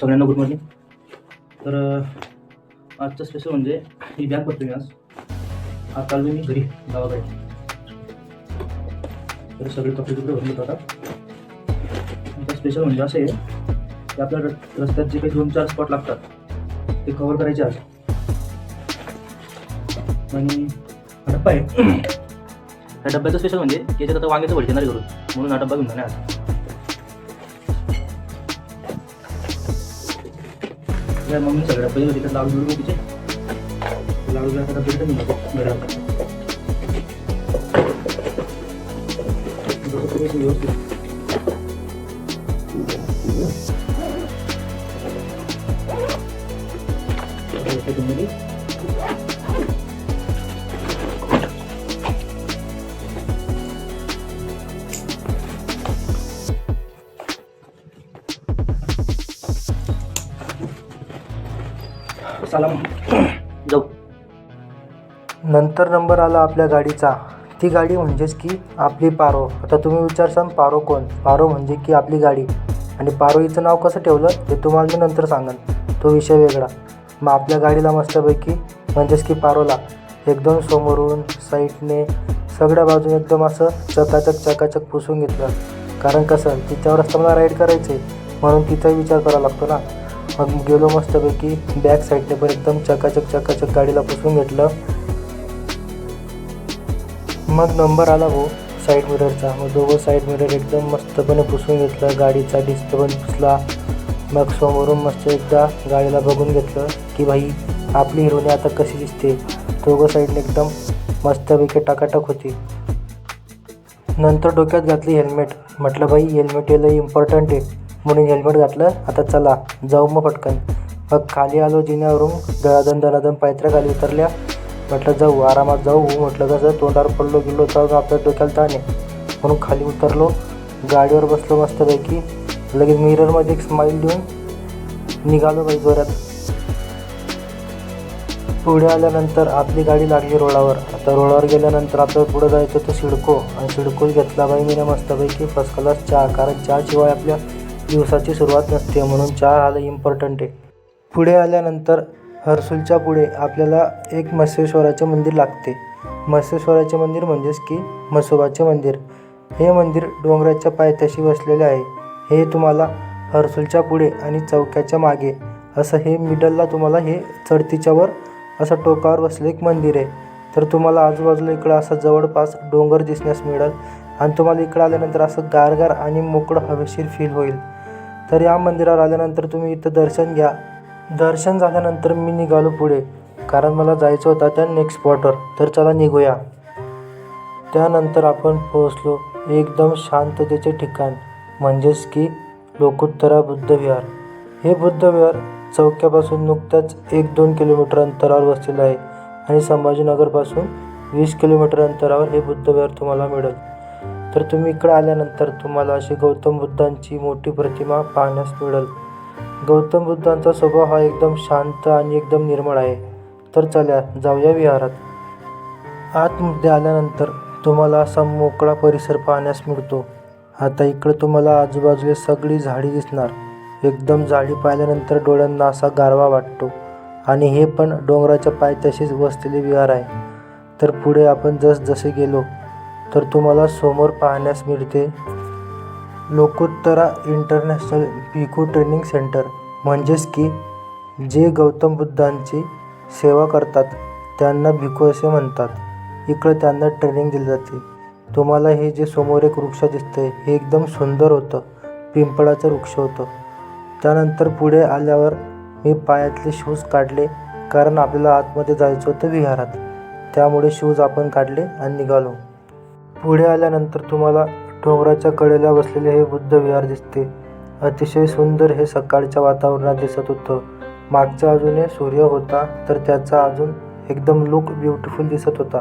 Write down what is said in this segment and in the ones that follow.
सगळ्यांना good morning. तर आजचं स्पेशल म्हणजे ही बॅग करतो मी आज चाललो मी घरी गावाकडे. तर सगळे कपडे भरून घेतो आता. आता स्पेशल म्हणजे असं आहे की आपल्या रस्त्यात जे काही 2-4 स्पॉट लागतात ते कव्हर करायचे आज. आणि हा डब्बा आहे. ह्या डब्याचं स्पेशल म्हणजे याच्यात आता वांग्याचं भजी येणार करून, म्हणून हा डब्बा घेऊन जाणे आज. मम्मी सगळ्या पहिले तिथे लाडू बिडू तिचे लाडू आता भेटत नाही व्यवस्थित. जाऊ. नंतर नंबर आला आपल्या गाडीचा. ती गाडी म्हणजेच की आपली पारो. आता तुम्ही विचारसाल पारो कोण? पारो म्हणजे की आपली गाडी. आणि पारो हिचं नाव कसं ठेवलं हे तुम्हाला मी नंतर सांगेन, तो विषय वेगळा. मग आपल्या गाडीला मस्तपैकी म्हणजेच की पारोला एकदम समोरून साईडने सगळ्या बाजूने एकदम असं चकाचक पुसून घेतलं. कारण कसं तिच्यावरच मला राईड करायचं आहे, म्हणून तिचाही विचार करावा लागतो ना. मग गेलो मस्तपैकी बॅक साईडने पण एकदम चकाचक गाडीला पुसून घेतलं. मग नंबर आला भाऊ साईड मिररचा. मग दोघं साईड मिरर एकदम मस्तपणे पुसून घेतलं. गाडीचा डिस्प्ले पण पुसला. मग समोरून मस्त एकदा गाडीला बघून घेतलं की भाई आपली हिरोनी आता कशी दिसते. दोघं साईडने एकदम मस्तपैकी टकाटक होती. नंतर डोक्यात घातली हेल्मेट. म्हटलं भाई हेल्मेट हे लई इम्पॉर्टंट आहे, म्हणून हेल्मेट घातलं. आता चला जाऊ मग पटकन. मग खाली आलो जिन्यावरून. दणादण पायथ्या खाली उतरल्या. म्हटलं जाऊ आरामात जाऊ. म्हटलं कसं तोंडावर पडलो गेलो तर आपल्या डोक्याला ताण आहे, म्हणून खाली उतरलो. गाडीवर बसलो मस्तपैकी. लगेच मिररमध्ये एक स्माईल देऊन निघालो बाई जोरात. पुढे आल्यानंतर आपली गाडी लागली रोडावर. आता रोडावर गेल्यानंतर आपल्याला पुढं जायचं होतं सिडको. आणि सिडकोच घेतला बाई मी मस्तपैकी फर्स्ट क्लास चहा. कारण चहाशिवाय आपल्या दिवसाची सुरुवात नसते, म्हणून चहा हा इम्पॉर्टंट आहे. पुढे आल्यानंतर हर्सूलच्या पुढे आपल्याला एक म्हसेश्वराचे मंदिर लागते. म्हसेश्वराचे मंदिर म्हणजेच की म्हसोबाचे मंदिर. हे मंदिर डोंगराच्या पायथ्याशी बसलेले आहे. हे तुम्हाला हर्सूलच्या पुढे आणि चौक्याच्या मागे असं हे मिडलला तुम्हाला हे चढतीच्यावर असं टोकावर बसलं एक मंदिर आहे. तर तुम्हाला आजूबाजूला इकडं असं जवळपास डोंगर दिसण्यास मिळेल. आणि तुम्हाला इकडं आल्यानंतर असं गारगार आणि मोकळं हवेशीर फील होईल. तर या मंदिरावर आल्यानंतर तुम्ही इथं दर्शन घ्या. दर्शन झाल्यानंतर मी निघालो पुढे, कारण मला जायचं होतं त्या नेक्स्ट स्पॉटवर. तर चला निघूया. त्यानंतर आपण पोहोचलो एकदम शांततेचे ठिकाण, म्हणजेच की लोकोत्तरा बुद्धविहार. हे बुद्धविहार चौक्यापासून नुकत्याच 1-2 किलोमीटर अंतरावर वसलेलं आहे. आणि संभाजीनगरपासून 20 किलोमीटर अंतरावर हे बुद्धविहार तुम्हाला मिळेल. तर तुम्ही इकडे आल्यानंतर तुम्हाला अशी गौतम बुद्धांची मोठी प्रतिमा पाहण्यास मिळेल. गौतम बुद्धांचा स्वभाव हा एकदम शांत आणि एकदम निर्मळ आहे. तर चला जाऊया विहारात. आतमध्ये आल्यानंतर तुम्हाला असा मोकळा परिसर पाहण्यास मिळतो. आता इकडे तुम्हाला आजूबाजूला सगळी झाडी दिसणार. एकदम झाडी पाहिल्यानंतर डोळ्यांना असा गारवा वाटतो. आणि हे पण डोंगराच्या पायथ्याशीच वसलेले विहार आहे. तर पुढे आपण जसे गेलो तर तुम्हाला समोर पाहण्यास मिळते लोकोत्तरा इंटरनॅशनल भिक्खू ट्रेनिंग सेंटर. म्हणजेच की जे गौतम बुद्धांची सेवा करतात त्यांना भिक्खू असे म्हणतात. इकडं त्यांना ट्रेनिंग दिली जाते. तुम्हाला हे जे समोर एक वृक्ष दिसतंय हे एकदम सुंदर होतं. पिंपळाचं वृक्ष होतं. त्यानंतर पुढे आल्यावर मी पायातले शूज काढले, कारण आपल्याला आतमध्ये जायचं होतं विहारात. त्यामुळे शूज आपण काढले आणि निघालो. पुढे आल्यानंतर तुम्हाला डोंगराच्या कडेला बसलेले हे बुद्ध विहार दिसते. अतिशय सुंदर हे सकाळच्या वातावरणात दिसत होतं. मागच्या बाजूने सूर्य होता, तर त्याचा अजून एकदम लुक ब्युटिफुल दिसत होता.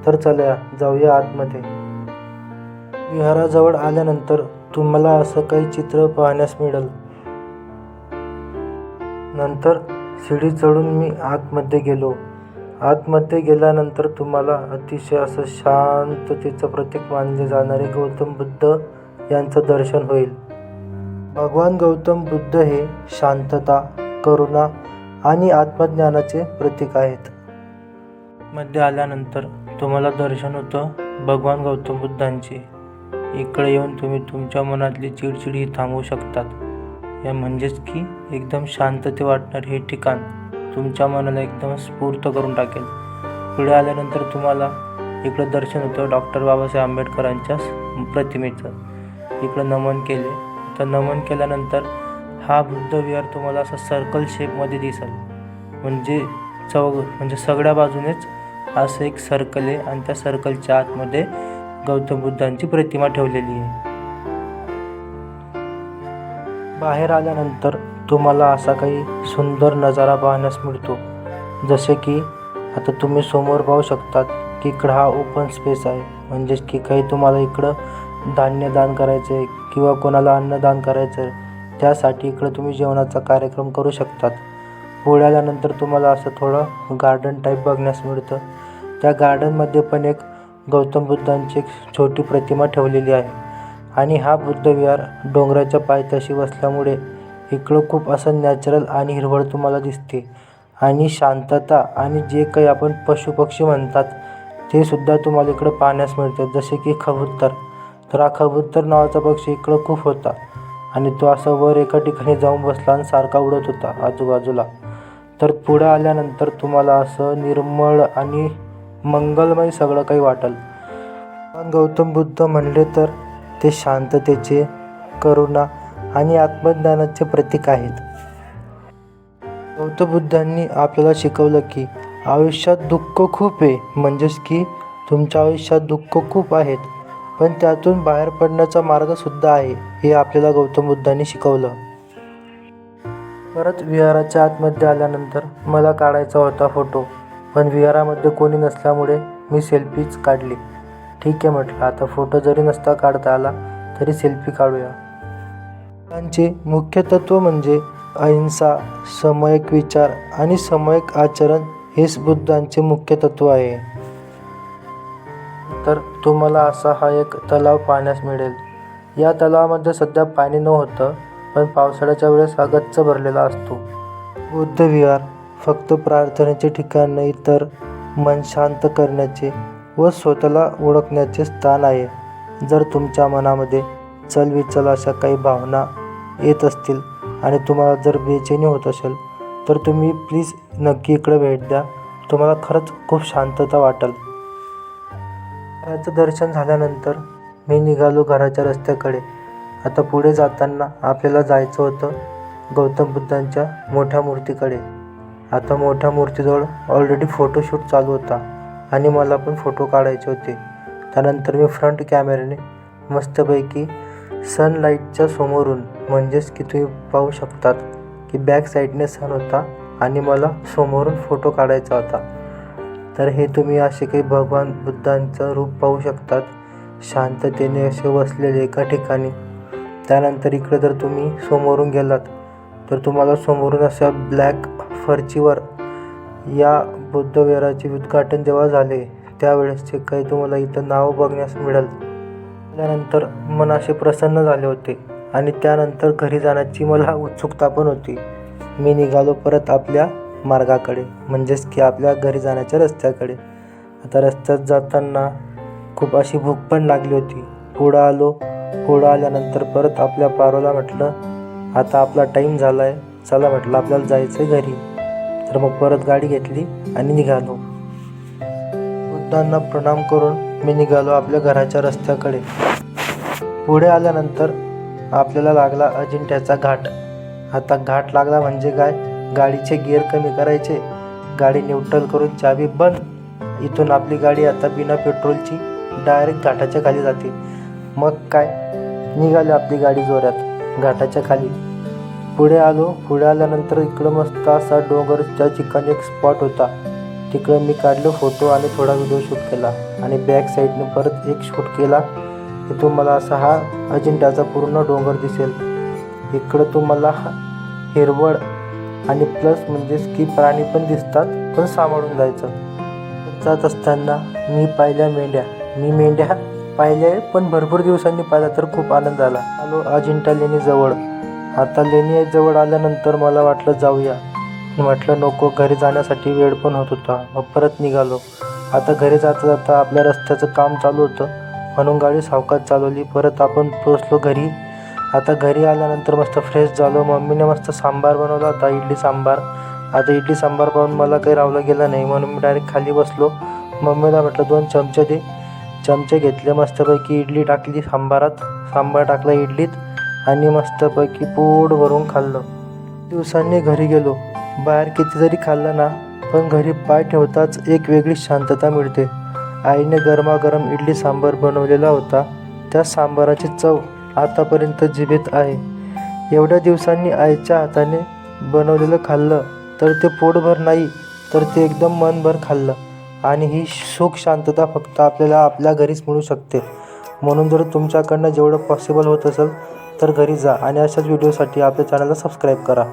तर चला जाऊया आतमध्ये. विहाराजवळ आल्यानंतर तुम्हाला असं काही चित्र पाहण्यास मिळेल. नंतर शिडी चढून मी आतमध्ये गेलो. आतमध्ये गेल्यानंतर तुम्हाला अतिशय असं शांततेचं प्रतीक मानले जाणारे गौतम बुद्ध यांचं दर्शन होईल. भगवान गौतम बुद्ध हे शांतता, करुणा आणि आत्मज्ञानाचे प्रतीक आहेत. मध्ये आल्यानंतर तुम्हाला दर्शन होतं भगवान गौतम बुद्धांचे. इकडे येऊन तुम्ही तुमच्या मनातली चिडचिड ही थांबवू शकतात. या म्हणजेच की एकदम शांतते वाटणारे हे ठिकाण तुमच्या मनाला एकदम स्फूर्त करून टाकेल. पुढे आल्यानंतर तुम्हाला इकडं दर्शन होतं डॉक्टर बाबासाहेब आंबेडकरांच्या प्रतिमेचं. इकडं नमन केले. तर नमन केल्यानंतर हा बुद्ध विहार तुम्हाला असा सर्कल शेपमध्ये दिसेल. म्हणजे सगळ्या बाजूनेच असं एक सर्कल आहे आणि त्या सर्कलच्या आतमध्ये गौतम बुद्धांची प्रतिमा ठेवलेली आहे. बाहेर आल्यानंतर तुम्हाला असा काही सुंदर नजारा पाहण्यास मिळतो. जसे की आता तुम्ही समोर पाहू शकतात की इकडं हा ओपन स्पेस आहे. म्हणजेच की काही तुम्हाला इकडं धान्य दान करायचं आहे किंवा कोणाला अन्नदान करायचं आहे, त्यासाठी इकडं तुम्ही जेवणाचा कार्यक्रम करू शकतात. पुढे आल्यानंतर तुम्हाला असं थोडं गार्डन टाईप बघण्यास मिळतं. त्या गार्डनमध्ये पण एक गौतम बुद्धांची एक छोटी प्रतिमा ठेवलेली आहे. आणि हा बुद्ध विहार डोंगराच्या पायथ्याशी बसल्यामुळे इकडं खूप असं नॅचरल आणि हिरवळ तुम्हाला दिसते. आणि शांतता आणि जे काही आपण पशुपक्षी म्हणतात ते सुद्धा तुम्हाला इकडं पाहण्यास मिळतात. जसे की कबूतर. तर हा कबूतर नावाचा पक्षी इकडं खूप होता आणि तो असा वर एका ठिकाणी जाऊन बसला आणि सारखा उडत होता आजूबाजूला. तर पुढं आल्यानंतर तुम्हाला असं निर्मळ आणि मंगलमय सगळं काही वाटेल. भगवान गौतम बुद्ध म्हणले तर ते शांततेचे, करुणा आणि आत्मज्ञानाचे प्रतीक आहेत. गौतम बुद्धांनी आपल्याला शिकवलं की आयुष्यात दुःख खूप आहे. म्हणजेच की तुमच्या आयुष्यात दुःख खूप आहेत, पण त्यातून बाहेर पडण्याचा मार्गसुद्धा आहे, हे आपल्याला गौतम बुद्धांनी शिकवलं. परत विहाराच्या आतमध्ये आल्यानंतर मला काढायचा होता फोटो, पण विहारामध्ये कोणी नसल्यामुळे मी सेल्फीच काढली. ठीक आहे म्हटलं, आता फोटो जरी नसता काढता आला तरी सेल्फी काढूया. त्यांचे मुख्य तत्त्व म्हणजे अहिंसा, सामूहिक विचार आणि सामूहिक आचरण हेच बुद्धांचे मुख्य तत्त्व आहे. तर तुम्हाला असा हा एक तलाव पाहण्यास मिळेल. या तलावामध्ये सध्या पाणी नव्हतं, पण पावसाळ्याच्या वेळेस हा गच्च भरलेला असतो. बुद्ध विहार फक्त प्रार्थनेचे ठिकाण नाही, तर मन शांत करण्याचे व स्वतःला ओळखण्याचे स्थान आहे. जर तुमच्या मनामध्ये चलविचल अशा काही भावना येत असतील आणि तुम्हाला जर बेचैनी होत असेल, तर तुम्ही प्लीज नक्की इकडे भेट द्या. तुम्हाला खरंच खूप शांतता वाटेल. घराचं दर्शन झाल्यानंतर मी निघालो घराच्या रस्त्याकडे. आता पुढे जाताना आपल्याला जायचं होतं गौतम बुद्धांच्या मोठ्या मूर्तीकडे. आता मोठ्या मूर्तीजवळ ऑलरेडी फोटोशूट चालू होता आणि मला पण फोटो काढायचे होते. त्यानंतर मी फ्रंट कॅमेऱ्याने मस्तपैकी सनलाईटच्या समोरून, म्हणजेच की तुम्ही पाहू शकतात की बॅक साईडने सन होता आणि मला समोरून फोटो काढायचा होता. तर हे तुम्ही असे काही भगवान बुद्धांचं रूप पाहू शकतात, शांततेने असे बसलेले एका ठिकाणी. त्यानंतर इकडे जर तुम्ही समोरून गेलात तर तुम्हाला समोरून अशा ब्लॅक फर्चीवर या बुद्ध विहाराचे उद्घाटन जेव्हा झाले त्यावेळेसचे काही तुम्हाला इथं नाव बघण्यास मिळेल. त्यानंतर मन असे प्रसन्न झाले होते आणि त्यानंतर घरी जाण्याची मला उत्सुकता पण होती. मी निघालो परत आपल्या मार्गाकडे, म्हणजेच की आपल्या घरी जाण्याच्या रस्त्याकडे. आता रस्त्यात जाताना खूप अशी भूक पण लागली होती. पुढं आलो. पुढं आल्यानंतर परत आपल्या पारोला म्हटलं आता आपला टाईम झाला आहे, चला म्हटलं आपल्याला जायचं आहे घरी. तर मग परत गाडी घेतली आणि निघालो. बुद्धांना प्रणाम करून मी निघालो आपल्या घराच्या रस्त्याकडे. पुढे आल्यानंतर आपल्याला लागला अजिंठ्याचा घाट. आता घाट लागला म्हणजे काय, गाडीचे गिअर कमी करायचे, गाडी न्यूट्रल करून चाबी बंद. इथून आपली गाडी आता बिना पेट्रोलची डायरेक्ट घाटाच्या खाली जाते. मग काय, निघाली आपली गाडी जोरात घाटाच्या खाली. पुढे आलो. पुढे आल्यानंतर इकडं मस्त असा डोंगरच्या ठिकाणी एक स्पॉट होता. तिकडं मी काढलं फोटो आणि थोडा व्हिडिओ शूट केला आणि बॅक साईडने परत एक शूट केला. की तुम्हाला असा हा अजिंठ्याचा पूर्ण डोंगर दिसेल. इकडं तुम्हाला हिरवळ आणि प्लस म्हणजेच की प्राणी पण दिसतात, पण सांभाळून जायचं. जात असताना मी पाहिल्या मेंढ्या. मी मेंढ्या पाहिल्या पण भरपूर दिवसांनी पाहिल्या, तर खूप आनंद झाला. आलो अजिंठा लेणी जवळ. आता लेणी आल्यानंतर मला वाटलं जाऊया. म्हटलं नको, घरी जाण्यासाठी वेळ पण होत होता. मग परत निघालो. आता घरी जाता जाता आपल्या रस्त्याचं काम चालू होतं म्हणून गाडी सावकाश चालवली. परत आपण पोचलो घरी. आता घरी आल्यानंतर मस्त फ्रेश झालो. मम्मीने मस्त सांबार बनवला होता, इडली सांबार. आता इडली सांबार पाहून मला काही रावलं गेलं नाही म्हणून मी डायरेक्ट खाली बसलो. मम्मीला म्हटलं 2 चमचे दे. चमचे घेतले, मस्तपैकी इडली टाकली सांबारात, सांबार टाकला इडलीत आणि मस्तपैकी पोट भरून खाल्लं. दिवसांनी घरी गेलो. बाहेर किती जरी खाल्लं ना, पण घरी पाय ठेवताच एक वेगळी शांतता मिळते. आईने गरमागरम इडली सांबार बनवलेला होता. त्या सांबाराची चव आतापर्यंत जिभेत आहे. एवढ्या दिवसांनी आईच्या हाताने बनवलेलं खाल्लं तर ते पोटभर नाही, तर ते एकदम मनभर खाल्लं. आणि ही सुख शांतता फक्त आपल्याला आपल्या घरीच मिळू शकते. म्हणून जर तुमच्याकडनं जेवढं पॉसिबल होत असेल तर घरी जा आणि अशाच व्हिडिओसाठी आपल्या चॅनलला सबस्क्राईब करा.